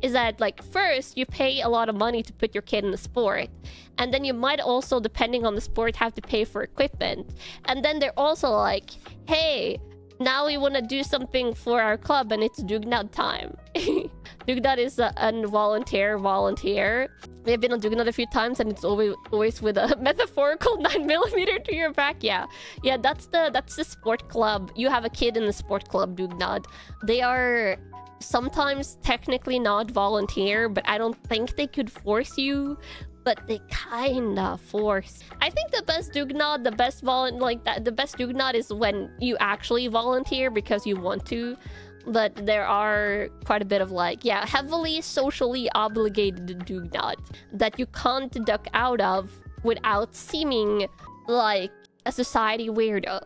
is that, like, first you pay a lot of money to put your kid in the sport, and then you might also, depending on the sport, have to pay for equipment. And then they're also like, hey, now we want to do something for our club, and it's Dugnad time. Dugnad is a volunteer. We have been on Dugnad a few times, and it's always with a metaphorical 9mm to your back. Yeah, that's the sport club. You have a kid in the sport club, Dugnad. They are sometimes technically not volunteer, but I don't think they could force you. But they kinda force. I think the best Dugnad, the best Dugnad is when you actually volunteer because you want to. But there are quite a bit of, like, yeah, heavily socially obligated Dugnad that you can't duck out of without seeming like a society weirdo.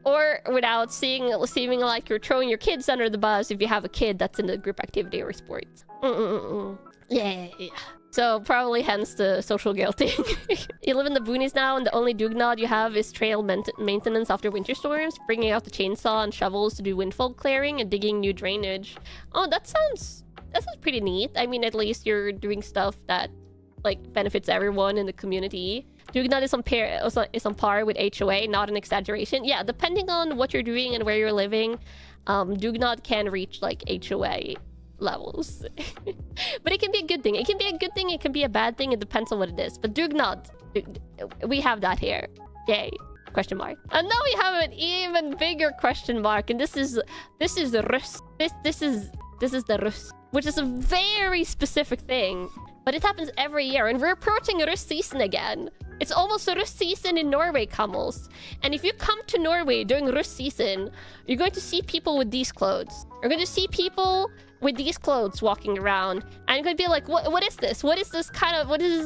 Or without seeming like you're throwing your kids under the bus if you have a kid that's in a group activity or sports. Yeah. So probably hence the social guilting. You live in the boonies now, and the only Dugnad you have is trail maintenance after winter storms, bringing out the chainsaw and shovels to do windfall clearing and digging new drainage. Oh, that sounds pretty neat. I mean, at least you're doing stuff that, like, benefits everyone in the community. Dugnad is on par with HOA, not an exaggeration. Yeah, depending on what you're doing and where you're living, Dugnad can reach, like, HOA levels. But it can be a good thing. It can be a good thing, it can be a bad thing, it depends on what it is. But Dugnad, we have that here. Yay. Question mark. And now we have an even bigger question mark, and this is Rus. This is the Rus, which is a very specific thing. But it happens every year, and we're approaching Rus season again. It's almost a Rus season in Norway, Camels. And if you come to Norway during Rus season, you're going to see people with these clothes. You're going to see people with these clothes walking around, and you're going to be like, what is this? What is this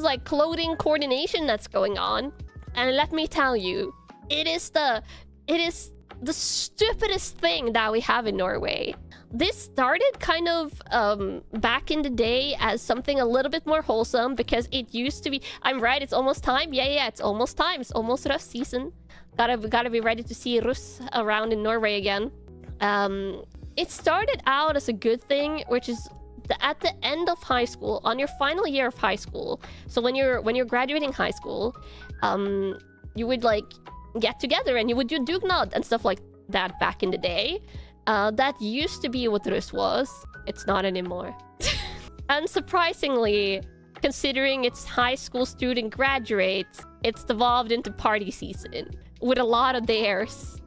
like clothing coordination that's going on? And let me tell you, it is the stupidest thing that we have in Norway. This started kind of back in the day as something a little bit more wholesome, because it used to be, I'm right, it's almost time. Yeah, it's almost time. It's almost Rus season. Gotta be ready to see Rus around in Norway again. It started out as a good thing, which is at the end of high school, on your final year of high school. So when you're graduating high school, you would, like, get together and you would do Dugnad and stuff like that back in the day. That used to be what Rus was. It's not anymore. And surprisingly, considering it's high school student graduates, it's evolved into party season with a lot of dares.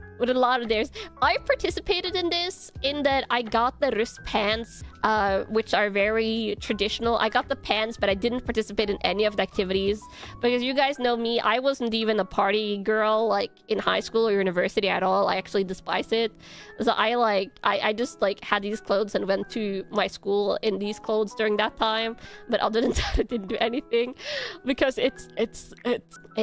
I participated in this in that I got the Rus pants, which are very traditional. I got the pants, but I didn't participate in any of the activities. Because you guys know me, I wasn't even a party girl, like, in high school or university at all. I actually despise it. So I just, like, had these clothes and went to my school in these clothes during that time. But other than that, I didn't do anything. Because it's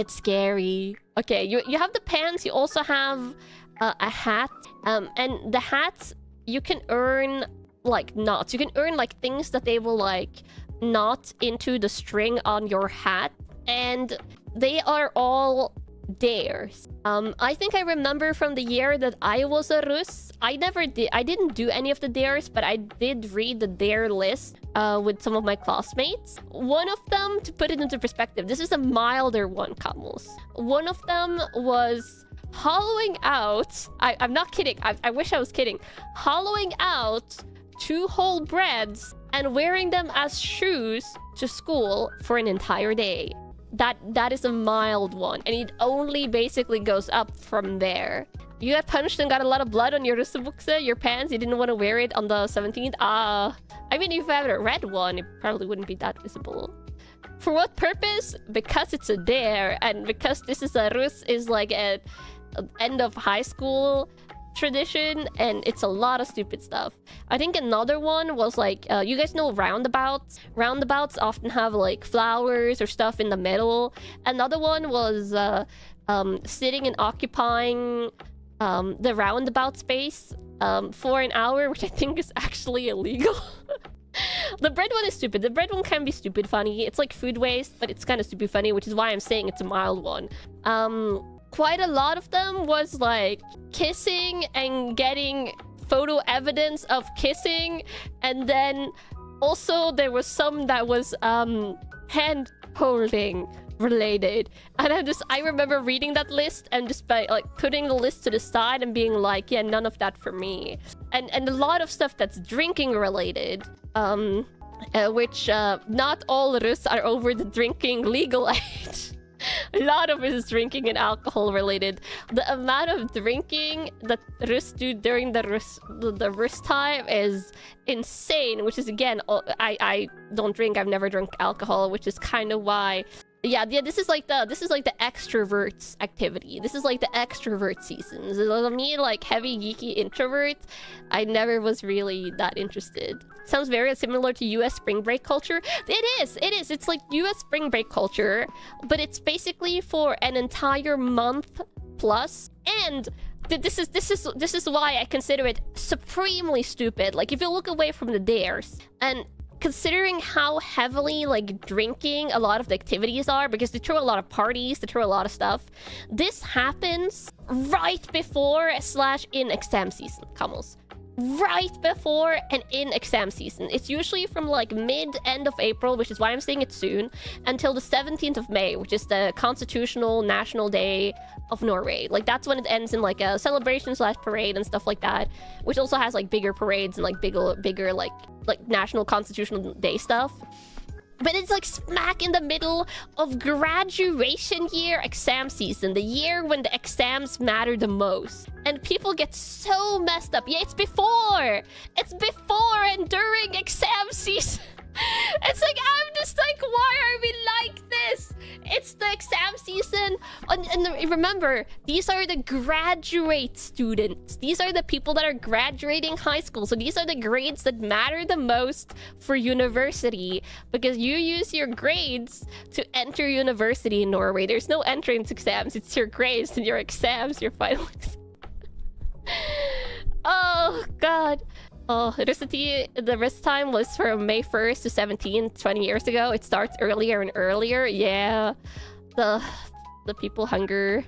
scary. Okay, you have the pants, you also have a hat, and the hats, you can earn, like, knots. You can earn, like, things that they will, like, knot into the string on your hat, and they are all dares. I think I remember from the year that I was a Rus, I didn't do any of the dares, but I did read the dare list with some of my classmates. One of them, to put it into perspective, this is a milder one, Camels. One of them was hollowing out, I'm not kidding, I wish I was kidding, hollowing out 2 whole breads and wearing them as shoes to school for an entire day. That is a mild one, and it only basically goes up from there. You got punched and got a lot of blood on your russebukse, your pants, you didn't want to wear it on the 17th? I mean, if you had a red one, it probably wouldn't be that visible. For what purpose? Because it's a dare, and because this is a Rus, is like a end of high school tradition, and it's a lot of stupid stuff. I think another one was, like, you guys know roundabouts? Roundabouts often have, like, flowers or stuff in the middle. Another one was sitting and occupying the roundabout space for an hour, which I think is actually illegal. The bread one is stupid. The bread one can be stupid funny. It's like food waste, but it's kind of stupid funny, which is why I'm saying it's a mild one. Quite a lot of them was, like, kissing and getting photo evidence of kissing, and then Also, there was some that was hand holding related, and I remember reading that list and just by like putting the list to the side and being like, yeah, none of that for me. And a lot of stuff that's drinking related, which not all Rus are over the drinking legal age. A lot of it is drinking and alcohol related. The amount of drinking that Rus do during the Rus time is insane, which is, again, I don't drink. I've never drunk alcohol, which is kind of why. Yeah, this is like the extroverts activity. This is like the extrovert seasons. Me, like heavy geeky introvert, I never was really that interested. Sounds very similar to US spring break culture. It is. It's like US spring break culture, but it's basically for an entire month plus. And this is why I consider it supremely stupid. Like, if you look away from the dares and considering how heavily like drinking a lot of the activities are, because they throw a lot of parties, they throw a lot of stuff, this happens right before / in exam season, Kamals. Right before and in exam season. It's usually from like end of April, which is why I'm saying it soon, until the 17th of May, which is the constitutional national day of Norway. Like, that's when it ends in like a celebration / parade and stuff like that, which also has like bigger parades and like bigger like national constitutional day stuff. But it's like smack in the middle of graduation year exam season, the year when the exams matter the most. And people get so messed up. Yeah, it's before! It's before and during exam season. It's like, I'm just like, why are we like this? It's the exam season. And remember, these are the graduate students. These are the people that are graduating high school. So these are the grades that matter the most for university, because you use your grades to enter university in Norway. There's no entrance exams. It's your grades and your exams, your final exams. Oh, God. Oh, the Rus time was from May 1st to 17th, 20 years ago. It starts earlier and earlier. Yeah. The people hunger.